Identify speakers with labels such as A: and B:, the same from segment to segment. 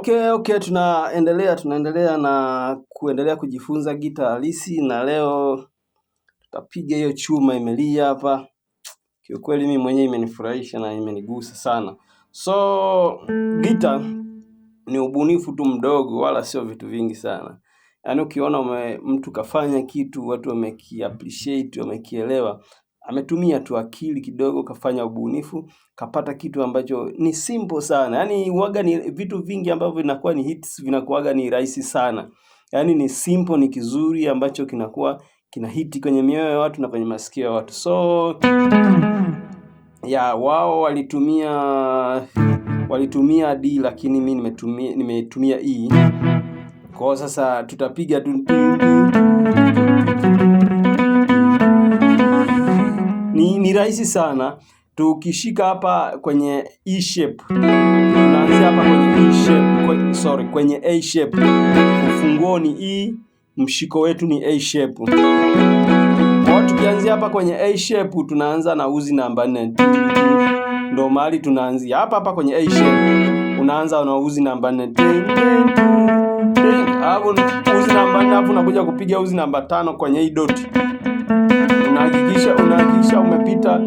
A: Okay, tunaendelea na kuendelea kujifunza gita halisi, na leo tutapiga hiyo chuma imelia hapa. Kiukweli mimi mwenyewe imenifurahisha na imenigusa sana. So gita ni ubunifu tu mdogo, wala sio vitu vingi sana. Yaani ukiona mtu kafanya kitu, watu wamekiappreciate, wamekielewa, ametumia tu akili kidogo, kafanya ubunifu, kapata kitu ambacho ni simple sana. Yaani huaga ni vitu vingi ambavyo vinakuwa ni hits, vinakuwaga ni rahisi sana. Yaani ni simple, ni kizuri ambacho kinakuwa kina hiti kwenye mioyo ya watu na kwenye masikio ya watu. So wao walitumia D, lakini mimi nimetumia E. Kwa sasa tutapiga tu, ni rahisi sana. Tukishika hapa kwenye E shape, tunaanzia hapa kwenye E shape, kwenye A shape. Ufunguo ni E, mshiko wetu ni A shape. Kwa tukianzia hapa kwenye A shape, tunaanza na uzi namba 4. Ndio mahali tunaanzia. Hapa kwenye A shape unaanza na uzi namba 4. Hapo uzi namba 4, hapo unakuja kupiga uzi namba 5 kwenye hii dot. Unahakikisha umepita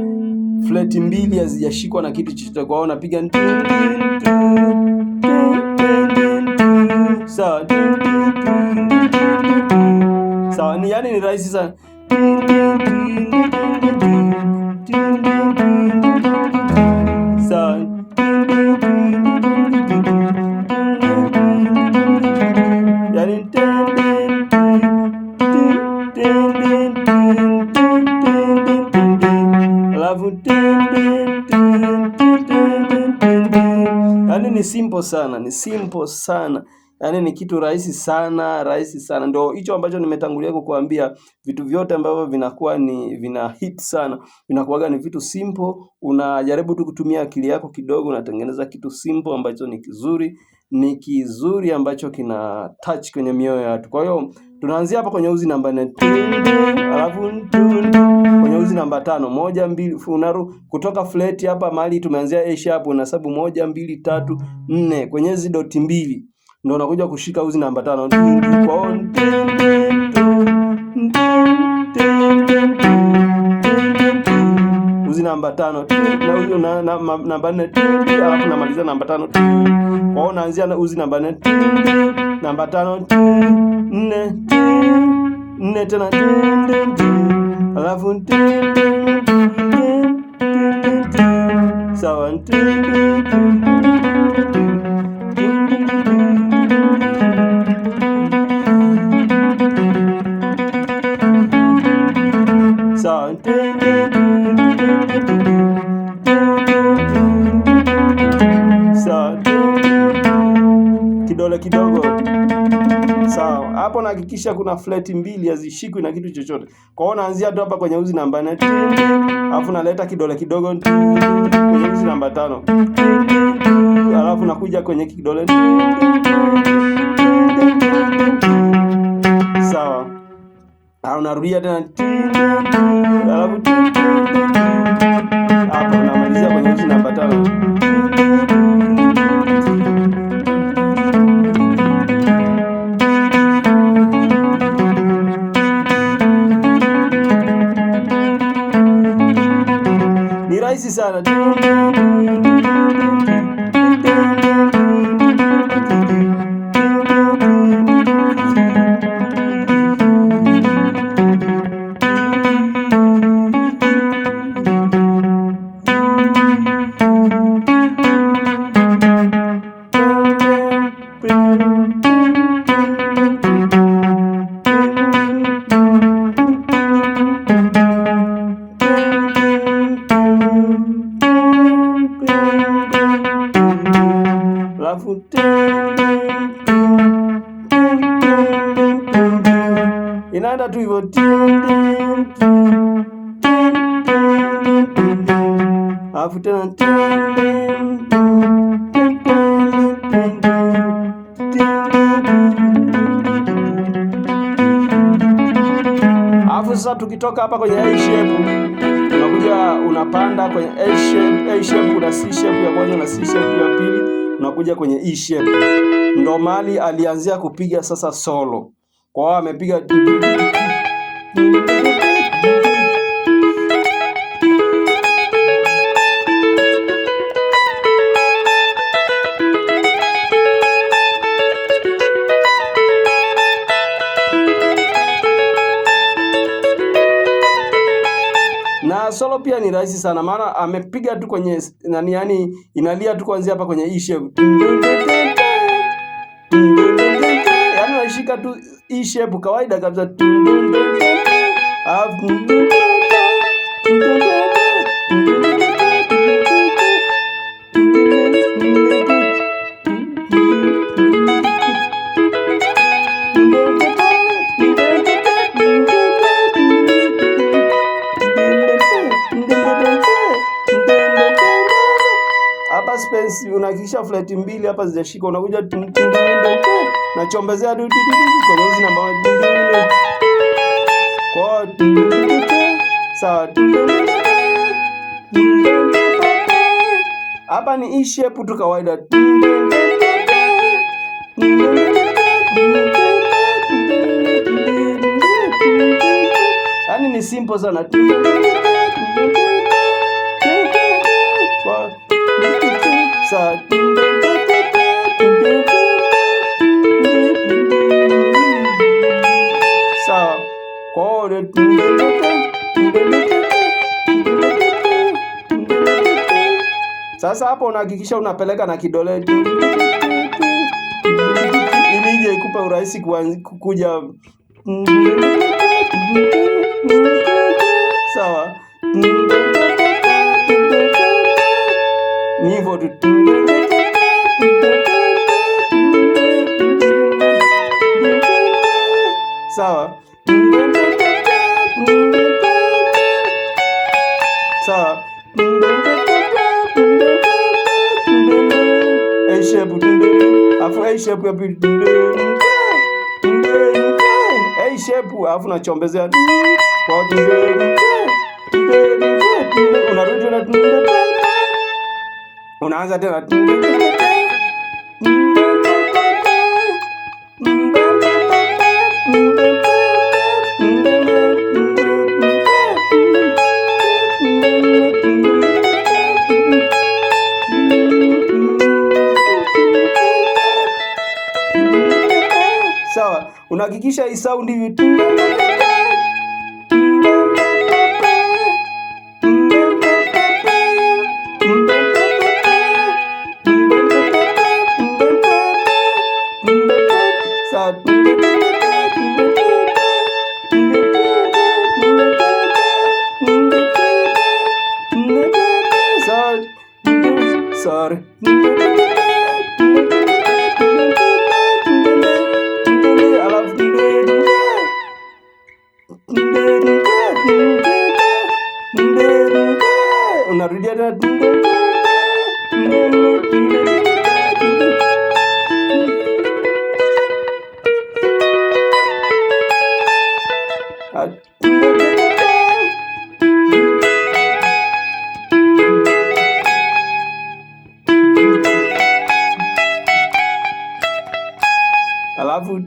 A: flat mbili hazijashikwa na kitu chochote. Kwa hiyo unapiga sawa. Sawa, ni rahisi sana. Sawa. Yaani ni simple sana. Yaani ni kitu rahisi sana. Ndio hicho ambacho nimetangulia kukuambia, vitu vyote ambavyo vinakuwa ni vina hit sana, vinakuwaga ni vitu simple. Unajaribu tu kutumia akili yako kidogo, unatengeneza kitu simple ambacho ni kizuri ambacho kina touch kwenye mioyo ya watu. Kwa hiyo tunaanzia hapa kwenye uzi namba 4, alafu kwenye uzi namba 5, 1 2, unaru kutoka flat hapa mahali tumeanzia A sharp, unahesabu 1 2 3 4 kwenye hizo dot mbili, ndio unakuja kushika uzi namba 5. Kwa uzi namba 5 na namba 4, alafu namaliza namba 5. Kwa hiyo unaanzia na uzi namba 4, namba 5, 4 tena, alafu sawa. Sawa. Sawa. Kidole kidogo. Sawa. Hapo nahakikisha kuna flat mbili hazishikwi na kitu chochote. Kwa hiyo naanzia tu hapa kwenye uzi namba 4, alafu naleta kidole kidogo kwenye uzi namba 5, alafu nakuja kwenye kidole. Sawa. Au narudia tena, alafu hapo namalizia kwenye uzi namba 5. Ni rahisi sana. Inaenda tu hivyo. Alafu tena alafu sasa tukitoka hapa kwenye A shape unakuja unapanda kwenye A shape. A shape kuna C shape ya kwanza na C shape ya pili, unakuja kwenye E shape. ndo mali alianzia kupiga sasa solo. Kwa hiyo amepiga na solo pia ni rahisi sana, maana amepiga tu kwenye nani, yani inalia tu kuanzia hapa kwenye E shape. Yani unashika tu E shape kawaida kabisa. Hapa space unahakikisha flat mbili hapa zijashika, unakuja na chombezea kwenye hizi namba kwa sawa. Hapa ni E shape tu kawaida, yani ni simple sana. Sawa. Kwa hiyo sasa hapo unahakikisha unapeleka na kidole ili ije ikupe urahisi kuja. Sawa. Ni hivyo tu. Sawa. Sawa. A shape. Afu A shape ya pili. A shape afu nachombezea kwa unarudi na unaanza tena. Sawa, unahakikisha hii sound hivi. Sorry. Unarudia tena. Alafu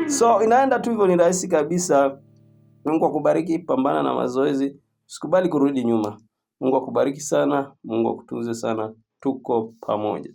A: so inaenda tu hivyo, ni rahisi kabisa. Mungu akubariki, pambana na mazoezi, usikubali kurudi nyuma. Mungu akubariki sana, Mungu akutunze sana. Tuko pamoja.